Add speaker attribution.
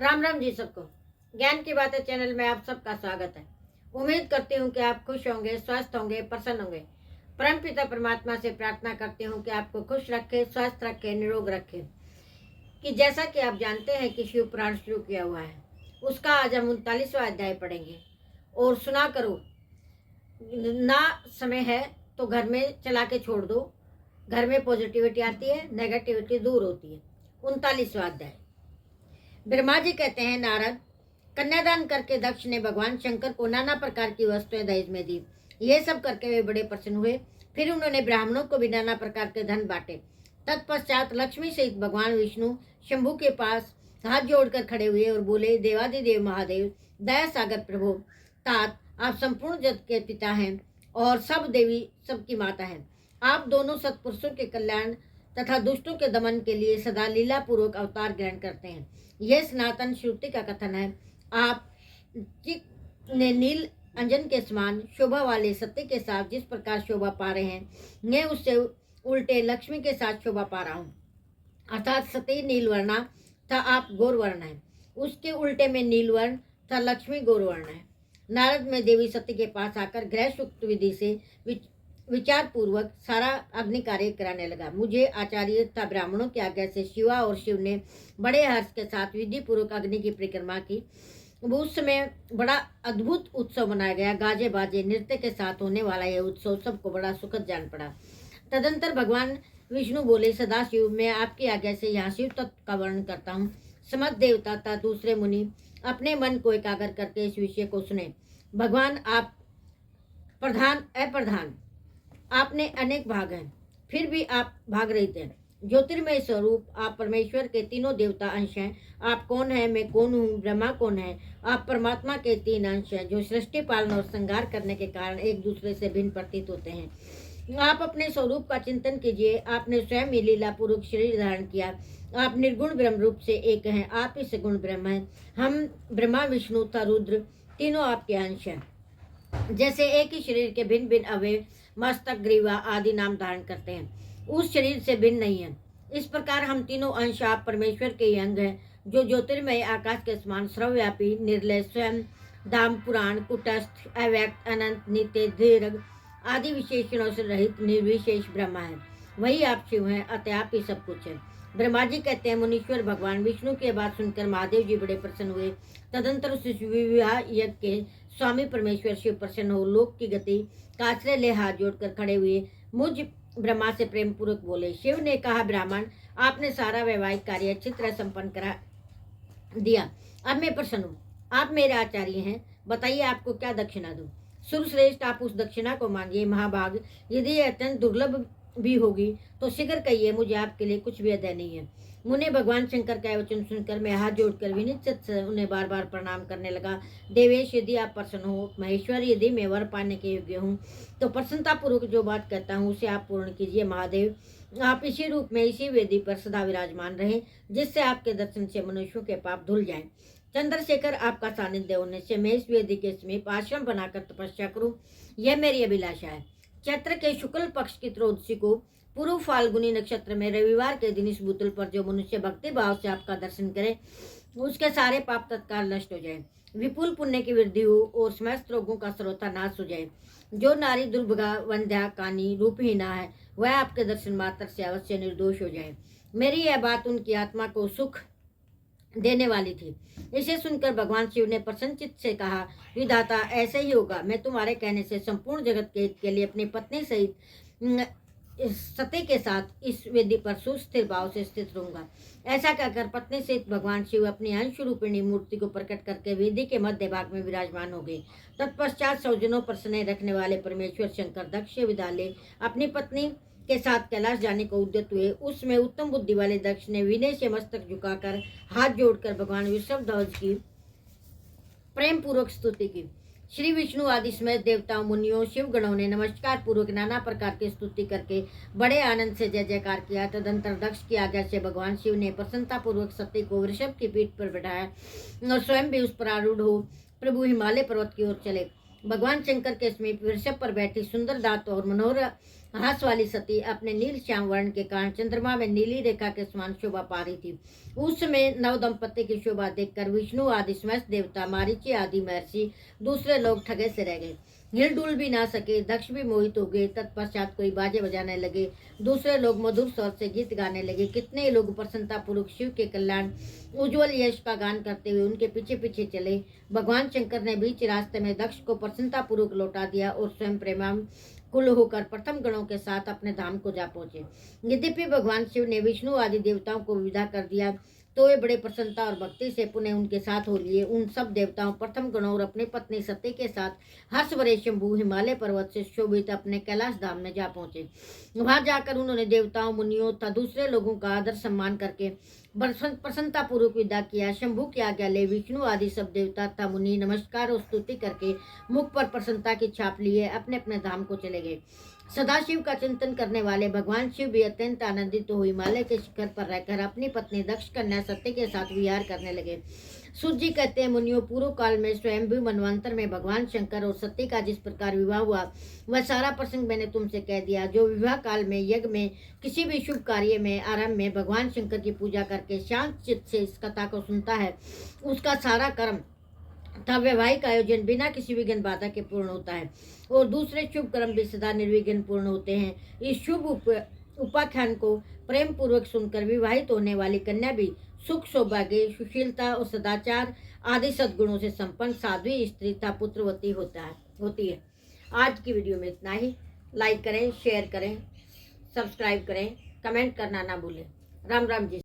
Speaker 1: राम राम जी सबको। ज्ञान की बातें चैनल में आप सबका स्वागत है। उम्मीद करती हूँ कि आप खुश होंगे, स्वस्थ होंगे, प्रसन्न होंगे। परमपिता परमात्मा से प्रार्थना करती हूँ कि आपको खुश रखे, स्वस्थ रखे, निरोग रखे। कि जैसा कि आप जानते हैं कि शिव पुराण शुरू किया हुआ है, उसका आज हम 39वां अध्याय पढ़ेंगे। और सुना करो, ना समय है तो घर में चला के छोड़ दो। घर में पॉजिटिविटी आती है, नेगेटिविटी दूर होती है। 39वां अध्याय। ब्रह्मा जी कहते हैं, नारद, कन्यादान करके दक्ष ने भगवान शंकर को नाना प्रकार की वस्तुएं दहेज में दी। ये सब करके वे बड़े प्रसन्न हुए। फिर उन्होंने ब्राह्मणों को भी नाना प्रकार के धन बांटे। तत्पश्चात लक्ष्मी सहित भगवान विष्णु शंभु के पास हाथ जोड़कर खड़े हुए और बोले, देवादिदेव महादेव, दया सागर प्रभु, तात, आप संपूर्ण जगत के पिता हैं और सब देवी सबकी माता हैं। आप दोनों सत्पुरुषों के कल्याण तथा दुष्टों के दमन के लिए सदा लीला पूर्वक अवतार ग्रहण करते हैं। यह सनातन श्रुति का कथन है। आप ने नील अंजन के समान शोभा वाले सत्य के साथ जिस प्रकार शोभा पा रहे हैं, मैं उससे उल्टे लक्ष्मी के साथ शोभा पा रहा हूँ। अर्थात सती नीलवर्णा था, आप गौरवर्ण है। उसके उल्टे में नीलवर्ण था, लक्ष्मी गौरवर्ण है। नारद में देवी सती के पास आकर ग्रह सूक्त विधि से विचार पूर्वक सारा अग्नि कार्य कराने लगा। मुझे आचार्य तथा ब्राह्मणों की आज्ञा से शिवा और शिव ने बड़े हर्ष के साथ विधि पूर्वक अग्नि की परिक्रमा की। उस समय बड़ा अद्भुत उत्सव मनाया गया। गाजे बाजे नृत्य के साथ होने वाला यह उत्सव सबको बड़ा सुखद जान पड़ा। तदंतर भगवान विष्णु बोले, सदाशिव, मैं आपकी आज्ञा से यहाँ शिव तत्व का वर्णन करता हूँ। समस्त देवता तथा दूसरे मुनि अपने मन को एकाग्र करके इस विषय को सुने। भगवान, आप प्रधान अप्रधान, आपने अनेक भाग हैं, फिर भी आप भाग रहित हैं। ज्योतिर्मय स्वरूप आप परमेश्वर के तीनों देवता अंश हैं। आप कौन है, मैं कौन हूँ, ब्रह्मा कौन है। आप परमात्मा के तीन अंश हैं जो सृष्टि पालन और संहार करने के कारण एक दूसरे से भिन्न प्रतीत होते हैं। आप अपने स्वरूप का चिंतन कीजिए। आपने स्वयं ही लीला पूर्वक शरीर धारण किया। आप निर्गुण ब्रह्म रूप से एक हैं। आप ही सगुण ब्रह्म हैं। हम ब्रह्मा, विष्णु तथा रुद्र तीनों आपके अंश हैं। जैसे एक ही शरीर के भिन्न भिन्न अवयव मस्तक, ग्रीवा आदि नाम धारण करते हैं, उस शरीर से भिन्न नहीं है। इस प्रकार हम तीनों अंश आप परमेश्वर के ही अंग हैं, जो ज्योतिर्मय आकाश के समान सर्वव्यापी, निर्लय, स्वयं, धाम, पुराण, कुटस्थ, अव्यक्त, अनंत, नित्य, दीर्घ आदि विशेषणों से रहित निर्विशेष ब्रह्मा है। वही आप शिव हैं, अतः आप ही सब कुछ है। ब्रह्मा जी कहते हैं, मुनीश्वर भगवान विष्णु की बात सुनकर महादेव जी बड़े प्रसन्न हुए। तदंतर उस विवाह यज्ञ के स्वामी परमेश्वर शिव प्रसन्न हो लोक की गति का आश्रय ले हाथ जोड़कर खड़े हुए मुझ ब्रह्मा से प्रेम पूर्वक बोले। शिव ने कहा, ब्राह्मण, आपने सारा वैवाहिक कार्य अच्छी तरह संपन्न करा दिया। अब मैं प्रसन्न हूँ। आप मेरे आचार्य हैं, बताइए आपको क्या दक्षिणा दूं। सुरश्रेष्ठ, आप उस दक्षिणा को मांगिए। महाभाग, यदि यह अत्यंत दुर्लभ भी होगी तो शीघ्र कहिए, मुझे आपके लिए कुछ भी अदय नहीं है। मुने भगवान शंकर का वचन सुनकर मैं हाथ जोड़कर विनिश्चित से उन्हें बार बार प्रणाम करने लगा। देवेश, यदि आप प्रसन्न हो, महेश्वर, यदि मैं वर पाने के योग्य हूँ तो प्रसन्नता पूर्वक जो बात कहता हूँ उसे आप पूर्ण कीजिए। महादेव, आप इसी रूप में इसी वेदी पर सदा विराजमान रहे, जिससे आपके दर्शन से मनुष्यों के पाप धुल जाएं। चंद्रशेखर, आपका सानिध्य होने से मैं इस वेदी के समीप आश्रम बनाकर तपस्या करूं, यह मेरी अभिलाषा है। चैत्र के शुक्ल पक्ष की त्रयोदशी को पूर्व फाल्गुनी नक्षत्र में रविवार के दिन इस भूतल पर जो मनुष्य भक्ति भाव से आपका दर्शन करे, उसके सारे पाप तत्काल नष्ट हो जाए, विपुल पुण्य की वृद्धि हो और समस्त रोगों का स्रोता नाश हो जाए। जो नारी दुर्भगा, वंध्या, कानी, रूपहीना है, वह आपके दर्शन मात्र से अवश्य निर्दोष हो जाए। मेरी यह बात उनकी आत्मा को सुख देने वाली थी। इसे सुनकर भगवान शिव ने प्रसन्नचित्त से कहा, विधाता, ऐसे ही होगा। मैं तुम्हारे कहने से संपूर्ण जगत के हित के लिए अपनी पत्नी सहित सती के साथ इस वेदी पर सुस्थिर भाव से स्थित रहूंगा। ऐसा कहकर पत्नी सहित भगवान शिव अपनी अंश रूपिणी मूर्ति को प्रकट करके वेदी के मध्य भाग में विराजमान हो गए। तत्पश्चात सौजनों पर स्नेह रखने वाले परमेश्वर शंकर दक्ष विद्यालय अपनी पत्नी के साथ कैलाश जाने को उद्यत हुए। उसमें उत्तम बुद्धि वाले दक्ष ने विनय से मस्तक झुकाकर हाथ जोड़कर भगवान विश्वध्वज की प्रेम पूर्वक स्तुति की। श्री विष्णु आदि समेत देवताओं, मुनियों, शिव गणों ने नमस्कार पूर्वक नाना प्रकार की स्तुति करके बड़े आनंद से जय जयकार किया। तदंतर दक्ष की आज्ञा से भगवान शिव ने प्रसन्नता पूर्वक सती को वृषभ की पीठ पर बैठाया और स्वयं भी उस पर आरूढ़ हो प्रभु हिमालय पर्वत की ओर चले। भगवान शंकर के समीप वृषभ पर बैठी सुंदर दांत और मनोहर हास वाली सती अपने नील श्याम वर्ण के कारण चंद्रमा में नीली रेखा के समान शोभा पा रही थी। उस समय नव दंपति की शोभा देखकर विष्णु आदि समस्त देवता, मारीची आदि महर्षि, दूसरे लोग ठगे से रह गए, हिलडुल भी ना सके। दक्ष भी मोहित हो गए। तत्पश्चात कोई बाजे बजाने लगे, दूसरे लोग मधुर स्वर से गीत गाने लगे। कितने ही लोग प्रसन्नता पूर्वक शिव के कल्याण उज्ज्वल यश का गान करते हुए उनके पीछे पीछे चले। भगवान शंकर ने बीच रास्ते में दक्ष को प्रसन्नता पूर्वक लौटा दिया और स्वयं कुल होकर प्रथम गणों के साथ अपने धाम को जा पहुंचे। यद्यपि भगवान शिव ने विष्णु आदि देवताओं को विदा कर दिया, तो वे बड़े प्रसन्नता और भक्ति से पुनः उनके साथ हो लिए। उन सब देवताओं, प्रथम गणों और अपनी पत्नी सती के साथ हर्ष भरे शंभु हिमालय पर्वत से शोभित अपने कैलाश धाम में जा पहुंचे। वहां जाकर उन्होंने देवताओं, मुनियों तथा दूसरे लोगों का आदर सम्मान करके प्रसन्नता पूर्वक विदा किया। शंभु की आज्ञा ले विष्णु आदि सब देवता तथा मुनि नमस्कार और स्तुति करके मुख पर प्रसन्नता की छाप लिए अपने अपने धाम को चले गए। सदाशिव का चिंतन करने वाले भगवान शिव भी अत्यंत आनंदित हो हिमालय के शिखर पर रहकर अपनी पत्नी दक्ष कन्या सत्य के साथ विहार करने लगे। सूत जी कहते हैं, मुनियों, पूर्व काल में स्वयंभू मनवंतर में भगवान शंकर और सत्य का जिस प्रकार विवाह हुआ वह सारा प्रसंग मैंने तुमसे कह दिया। जो विवाह काल में यज्ञ में किसी भी शुभ कार्य में आरंभ में भगवान शंकर की पूजा करके शांत चित्त से इस कथा को सुनता है, उसका सारा कर्म तथा वैवाहिक आयोजन बिना किसी विघ्न बाधा के पूर्ण होता है और दूसरे शुभ कर्म भी सदा निर्विघ्न पूर्ण होते हैं। इस शुभ उपाख्यान को प्रेम पूर्वक सुनकर विवाहित होने वाली कन्या भी सुख, सौभाग्य, सुशीलता और सदाचार आदि सद्गुणों से संपन्न साध्वी स्त्री तथा पुत्रवती होती है। आज की वीडियो में इतना ही। लाइक करें, शेयर करें, सब्सक्राइब करें, कमेंट करना ना भूलें। राम राम जी।